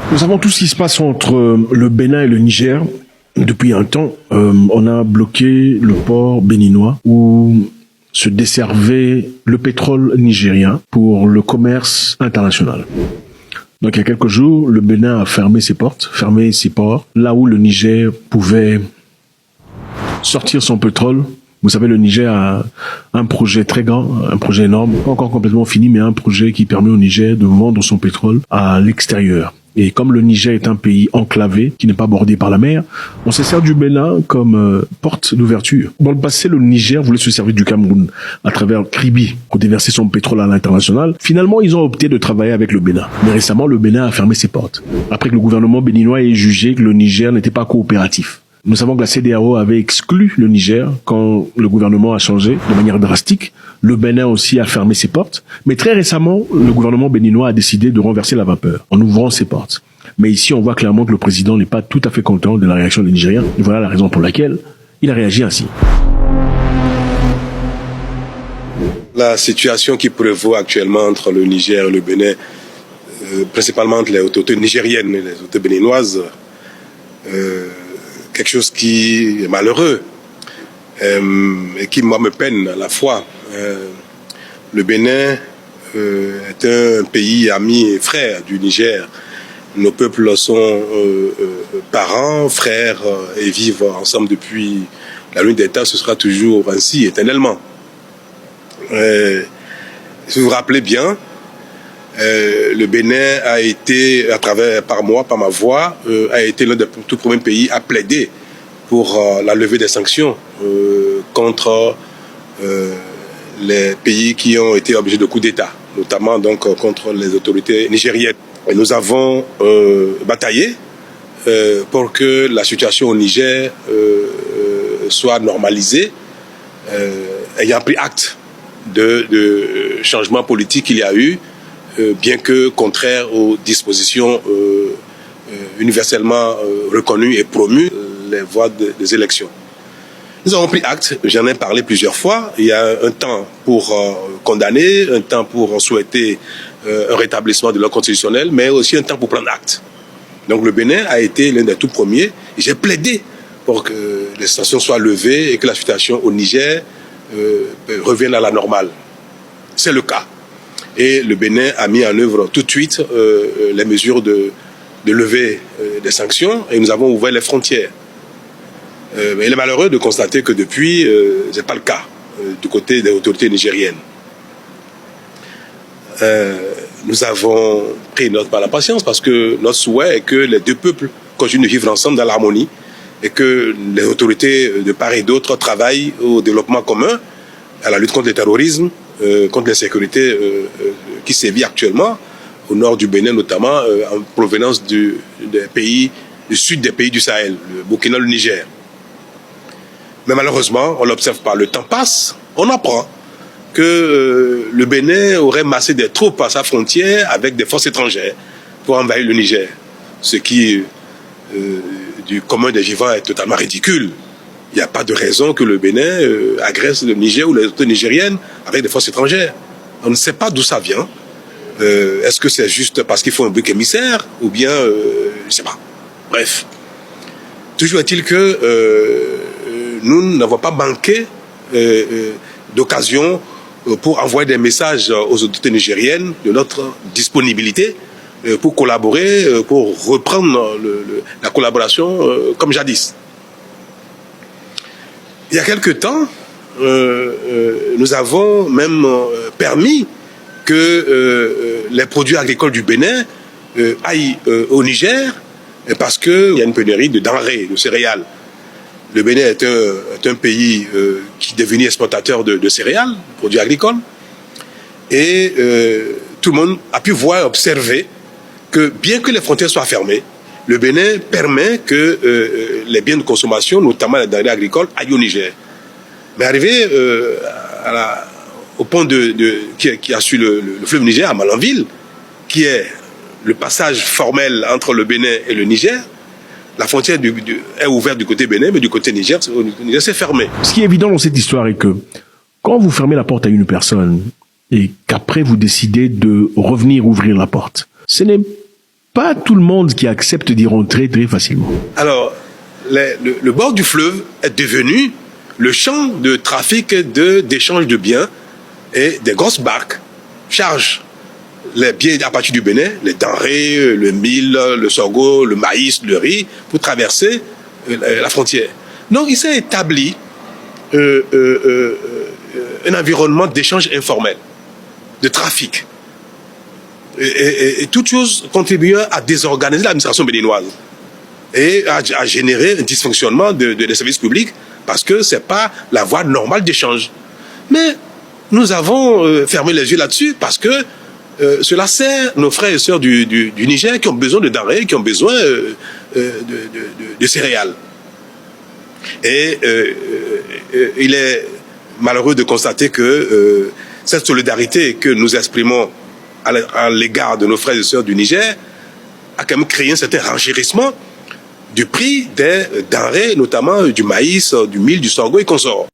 Nous savons tout ce qui se passe entre le Bénin et le Niger. Depuis un temps, on a bloqué le port béninois où se desservait le pétrole nigérien pour le commerce international. Donc il y a quelques jours, le Bénin a fermé ses portes, fermé ses ports, là où le Niger pouvait sortir son pétrole. Vous savez, le Niger a un projet très grand, un projet énorme, pas encore complètement fini, mais un projet qui permet au Niger de vendre son pétrole à l'extérieur. Et comme le Niger est un pays enclavé, qui n'est pas bordé par la mer, on se sert du Bénin comme porte d'ouverture. Dans le passé, le Niger voulait se servir du Cameroun à travers Kribi pour déverser son pétrole à l'international. Finalement, ils ont opté de travailler avec le Bénin. Mais récemment, le Bénin a fermé ses portes, après que le gouvernement béninois ait jugé que le Niger n'était pas coopératif. Nous savons que la CEDEAO avait exclu le Niger quand le gouvernement a changé de manière drastique. Le Bénin aussi a fermé ses portes. Mais très récemment, le gouvernement béninois a décidé de renverser la vapeur en ouvrant ses portes. Mais ici, on voit clairement que le président n'est pas tout à fait content de la réaction des Nigériens. Et voilà la raison pour laquelle il a réagi ainsi. La situation qui prévaut actuellement entre le Niger et le Bénin, principalement entre les autorités nigériennes et les autorités béninoises, quelque chose qui est malheureux et qui, moi, me peine à la fois. Le Bénin est un pays ami et frère du Niger. Nos peuples sont parents, frères et vivent ensemble depuis la nuit des temps. Ce sera toujours ainsi, éternellement. Si vous vous rappelez bien, le Bénin a été, par ma voix, a été l'un des tout premiers pays à plaider pour la levée des sanctions contre les pays qui ont été objets de coups d'État, notamment donc contre les autorités nigériennes. Et nous avons bataillé pour que la situation au Niger soit normalisée, ayant pris acte de changements politiques qu'il y a eu, bien que contraire aux dispositions universellement reconnues et promues, les voies des élections. Nous avons pris acte, j'en ai parlé plusieurs fois. Il y a un temps pour condamner, un temps pour souhaiter un rétablissement de l'ordre constitutionnel, mais aussi un temps pour prendre acte. Donc le Bénin a été l'un des tout premiers, et j'ai plaidé pour que les sanctions soient levées et que la situation au Niger revienne à la normale. C'est le cas. Et le Bénin a mis en œuvre tout de suite les mesures de levée des sanctions et nous avons ouvert les frontières. Mais il est malheureux de constater que depuis, ce n'est pas le cas du côté des autorités nigériennes. Nous avons pris notre mal en patience parce que notre souhait est que les deux peuples continuent de vivre ensemble dans l'harmonie et que les autorités de part et d'autre travaillent au développement commun, à la lutte contre le terrorisme, contre l'insécurité qui sévit actuellement au nord du Bénin, notamment en provenance du sud des pays du Sahel, le Burkina, le Niger. Mais malheureusement, on l'observe pas. Le temps passe, on apprend que le Bénin aurait massé des troupes à sa frontière avec des forces étrangères pour envahir le Niger. Ce qui, du commun des vivants, est totalement ridicule. Il n'y a pas de raison que le Bénin agresse le Niger ou les autorités nigériennes avec des forces étrangères. On ne sait pas d'où ça vient. Est-ce que c'est juste parce qu'il faut un bouc émissaire ou bien, je ne sais pas. Bref. Toujours est-il que nous n'avons pas manqué d'occasion pour envoyer des messages aux autorités nigériennes de notre disponibilité pour collaborer, pour reprendre la collaboration comme jadis. Il y a quelque temps, nous avons même permis que les produits agricoles du Bénin aillent au Niger parce qu'il y a une pénurie de denrées, de céréales. Le Bénin est un pays qui est devenu exportateur de céréales, de produits agricoles. Et tout le monde a pu voir et observer que bien que les frontières soient fermées, le Bénin permet que les biens de consommation, notamment les denrées agricoles, aillent au Niger. Mais arrivé au pont qui a su le fleuve Niger, à Malanville, qui est le passage formel entre le Bénin et le Niger, la frontière est ouverte du côté Bénin, mais du côté Niger, c'est fermé. Ce qui est évident dans cette histoire est que quand vous fermez la porte à une personne et qu'après vous décidez de revenir ouvrir la porte, ce n'est pas tout le monde qui accepte d'y rentrer très facilement. Alors, le bord du fleuve est devenu le champ de trafic d'échange de biens, et des grosses barques chargent les biens à partir du Bénin, les denrées, le mil, le sorgho, le maïs, le riz, pour traverser la frontière. Donc, il s'est établi un environnement d'échange informel, de trafic, et toute chose contribuant à désorganiser l'administration béninoise et à générer un dysfonctionnement des services publics, parce que c'est pas la voie normale d'échange. Mais nous avons fermé les yeux là-dessus parce que cela sert nos frères et sœurs du Niger qui ont besoin de denrées, qui ont besoin de céréales. Et il est malheureux de constater que cette solidarité que nous exprimons à l'égard de nos frères et sœurs du Niger a quand même créé un certain renchérissement du prix des denrées, notamment du maïs, du mil, du sorgho et consorts.